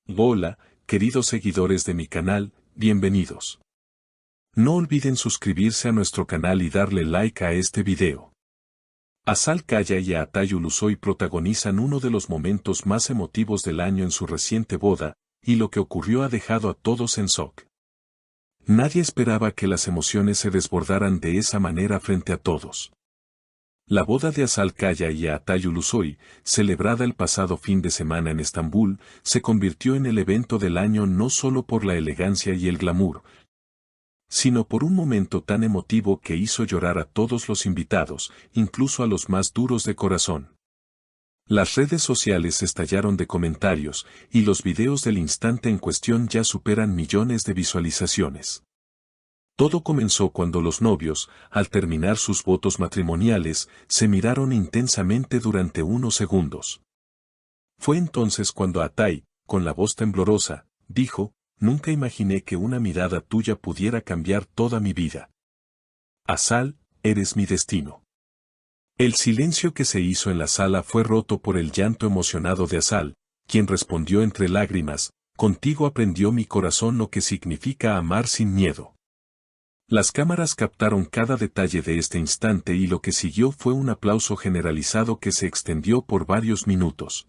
Hola, queridos seguidores de mi canal, bienvenidos. No olviden suscribirse a nuestro canal y darle like a este video. Azal Kaya y Atay Ulusoy protagonizan uno de los momentos más emotivos del año en su reciente boda, y lo que ocurrió ha dejado a todos en shock. Nadie esperaba que las emociones se desbordaran de esa manera frente a todos. La boda de Azal Kaya y Atay Ulusoy, celebrada el pasado fin de semana en Estambul, se convirtió en el evento del año no solo por la elegancia y el glamour, sino por un momento tan emotivo que hizo llorar a todos los invitados, incluso a los más duros de corazón. Las redes sociales estallaron de comentarios, y los videos del instante en cuestión ya superan millones de visualizaciones. Todo comenzó cuando los novios, al terminar sus votos matrimoniales, se miraron intensamente durante unos segundos. Fue entonces cuando Atay, con la voz temblorosa, dijo: «Nunca imaginé que una mirada tuya pudiera cambiar toda mi vida. Azal, eres mi destino». El silencio que se hizo en la sala fue roto por el llanto emocionado de Azal, quien respondió entre lágrimas: «Contigo aprendió mi corazón lo que significa amar sin miedo». Las cámaras captaron cada detalle de este instante y lo que siguió fue un aplauso generalizado que se extendió por varios minutos.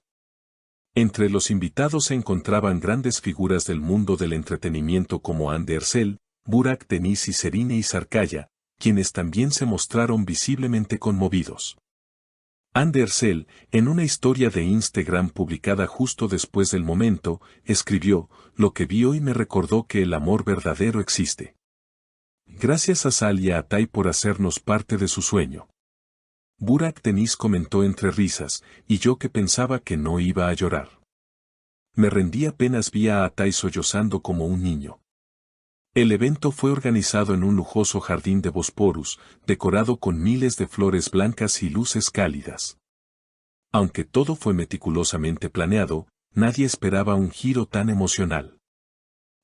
Entre los invitados se encontraban grandes figuras del mundo del entretenimiento como Hande Erçel, Burak Deniz y Serine Sarkaya, quienes también se mostraron visiblemente conmovidos. Hande Erçel, en una historia de Instagram publicada justo después del momento, escribió: «Lo que vi hoy me recordó que el amor verdadero existe. Gracias a Azal y a Atay por hacernos parte de su sueño». Burak Deniz comentó entre risas: «Y yo que pensaba que no iba a llorar. Me rendí apenas vi a Atay sollozando como un niño». El evento fue organizado en un lujoso jardín de Bosporus, decorado con miles de flores blancas y luces cálidas. Aunque todo fue meticulosamente planeado, nadie esperaba un giro tan emocional.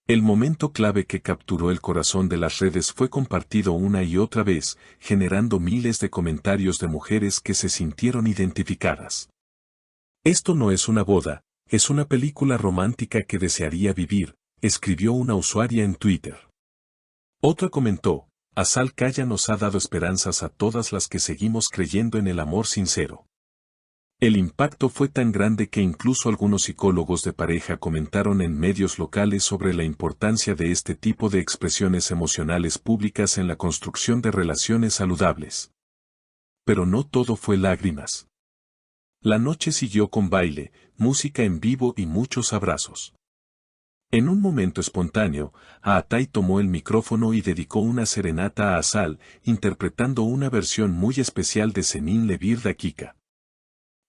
El momento clave que capturó el corazón de las redes fue compartido una y otra vez, generando miles de comentarios de mujeres que se sintieron identificadas. «Esto no es una boda, es una película romántica que desearía vivir», escribió una usuaria en Twitter. Otra comentó: «Azal Kaya nos ha dado esperanzas a todas las que seguimos creyendo en el amor sincero». El impacto fue tan grande que incluso algunos psicólogos de pareja comentaron en medios locales sobre la importancia de este tipo de expresiones emocionales públicas en la construcción de relaciones saludables. Pero no todo fue lágrimas. La noche siguió con baile, música en vivo y muchos abrazos. En un momento espontáneo, Atay tomó el micrófono y dedicó una serenata a Azal, interpretando una versión muy especial de Senin Lebir Dakika.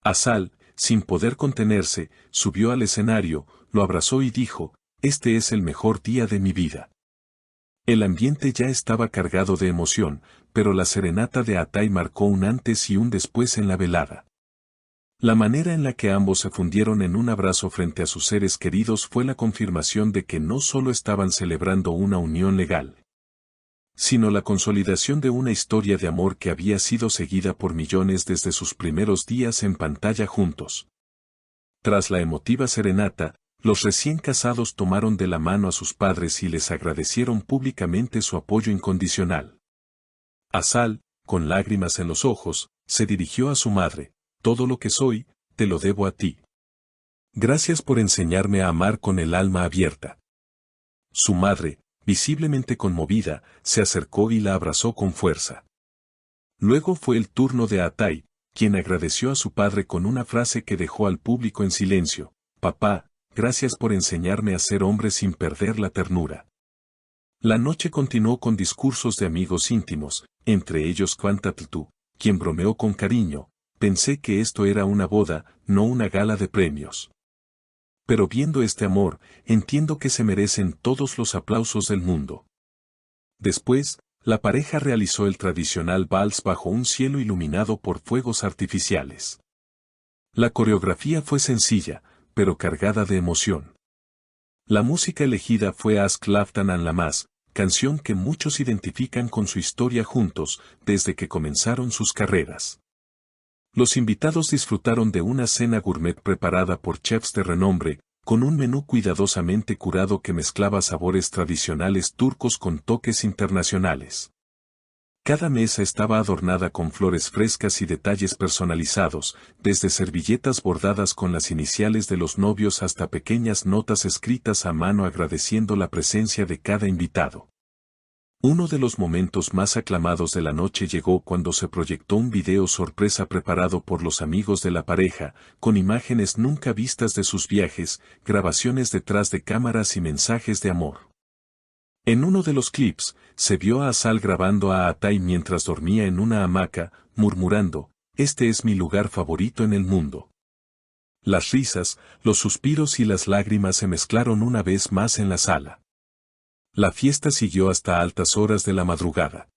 Azal, sin poder contenerse, subió al escenario, lo abrazó y dijo: «Este es el mejor día de mi vida». El ambiente ya estaba cargado de emoción, pero la serenata de Atay marcó un antes y un después en la velada. La manera en la que ambos se fundieron en un abrazo frente a sus seres queridos fue la confirmación de que no solo estaban celebrando una unión legal, sino la consolidación de una historia de amor que había sido seguida por millones desde sus primeros días en pantalla juntos. Tras la emotiva serenata, los recién casados tomaron de la mano a sus padres y les agradecieron públicamente su apoyo incondicional. Azal, con lágrimas en los ojos, se dirigió a su madre: «Todo lo que soy, te lo debo a ti. Gracias por enseñarme a amar con el alma abierta». Su madre, visiblemente conmovida, se acercó y la abrazó con fuerza. Luego fue el turno de Atay, quien agradeció a su padre con una frase que dejó al público en silencio: «Papá, gracias por enseñarme a ser hombre sin perder la ternura». La noche continuó con discursos de amigos íntimos, entre ellos Quantatl, quien bromeó con cariño: «Pensé que esto era una boda, no una gala de premios. Pero viendo este amor, entiendo que se merecen todos los aplausos del mundo». Después, la pareja realizó el tradicional vals bajo un cielo iluminado por fuegos artificiales. La coreografía fue sencilla, pero cargada de emoción. La música elegida fue Ask Laftan Anlamas, canción que muchos identifican con su historia juntos, desde que comenzaron sus carreras. Los invitados disfrutaron de una cena gourmet preparada por chefs de renombre, con un menú cuidadosamente curado que mezclaba sabores tradicionales turcos con toques internacionales. Cada mesa estaba adornada con flores frescas y detalles personalizados, desde servilletas bordadas con las iniciales de los novios hasta pequeñas notas escritas a mano agradeciendo la presencia de cada invitado. Uno de los momentos más aclamados de la noche llegó cuando se proyectó un video sorpresa preparado por los amigos de la pareja, con imágenes nunca vistas de sus viajes, grabaciones detrás de cámaras y mensajes de amor. En uno de los clips, se vio a Asal grabando a Atay mientras dormía en una hamaca, murmurando, «Este es mi lugar favorito en el mundo». Las risas, los suspiros y las lágrimas se mezclaron una vez más en la sala. La fiesta siguió hasta altas horas de la madrugada.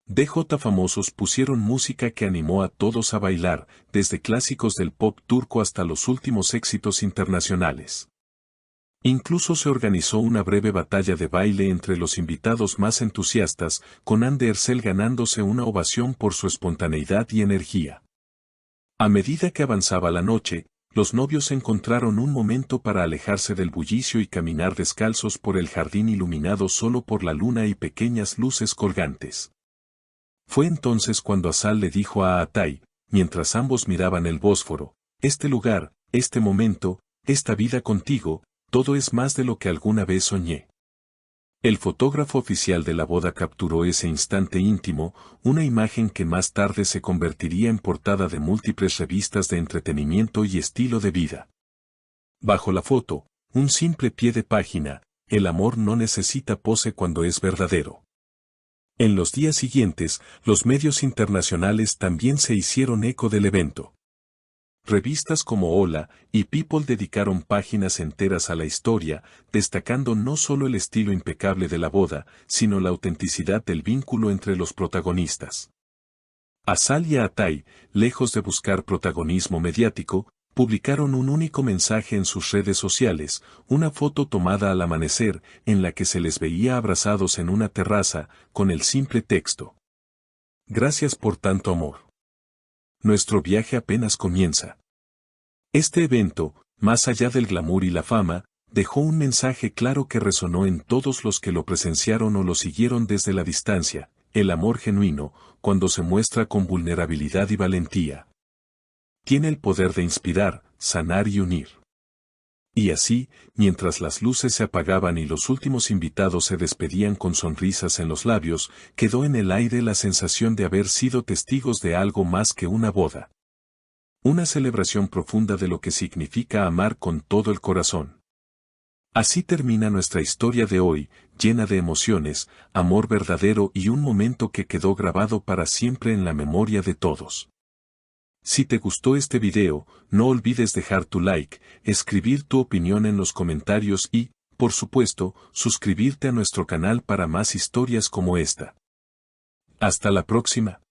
DJ famosos pusieron música que animó a todos a bailar, desde clásicos del pop turco hasta los últimos éxitos internacionales. Incluso se organizó una breve batalla de baile entre los invitados más entusiastas, con Hande Erçel ganándose una ovación por su espontaneidad y energía. A medida que avanzaba la noche, los novios encontraron un momento para alejarse del bullicio y caminar descalzos por el jardín iluminado solo por la luna y pequeñas luces colgantes. Fue entonces cuando Asal le dijo a Atay, mientras ambos miraban el Bósforo, «Este lugar, este momento, esta vida contigo, todo es más de lo que alguna vez soñé». El fotógrafo oficial de la boda capturó ese instante íntimo, una imagen que más tarde se convertiría en portada de múltiples revistas de entretenimiento y estilo de vida. Bajo la foto, un simple pie de página, «El amor no necesita pose cuando es verdadero». En los días siguientes, los medios internacionales también se hicieron eco del evento. Revistas como Hola y People dedicaron páginas enteras a la historia, destacando no solo el estilo impecable de la boda, sino la autenticidad del vínculo entre los protagonistas. Asal y Atay, lejos de buscar protagonismo mediático, publicaron un único mensaje en sus redes sociales, una foto tomada al amanecer, en la que se les veía abrazados en una terraza, con el simple texto: «Gracias por tanto amor. Nuestro viaje apenas comienza». Este evento, más allá del glamour y la fama, dejó un mensaje claro que resonó en todos los que lo presenciaron o lo siguieron desde la distancia: el amor genuino, cuando se muestra con vulnerabilidad y valentía, tiene el poder de inspirar, sanar y unir. Y así, mientras las luces se apagaban y los últimos invitados se despedían con sonrisas en los labios, quedó en el aire la sensación de haber sido testigos de algo más que una boda. Una celebración profunda de lo que significa amar con todo el corazón. Así termina nuestra historia de hoy, llena de emociones, amor verdadero y un momento que quedó grabado para siempre en la memoria de todos. Si te gustó este video, no olvides dejar tu like, escribir tu opinión en los comentarios y, por supuesto, suscribirte a nuestro canal para más historias como esta. Hasta la próxima.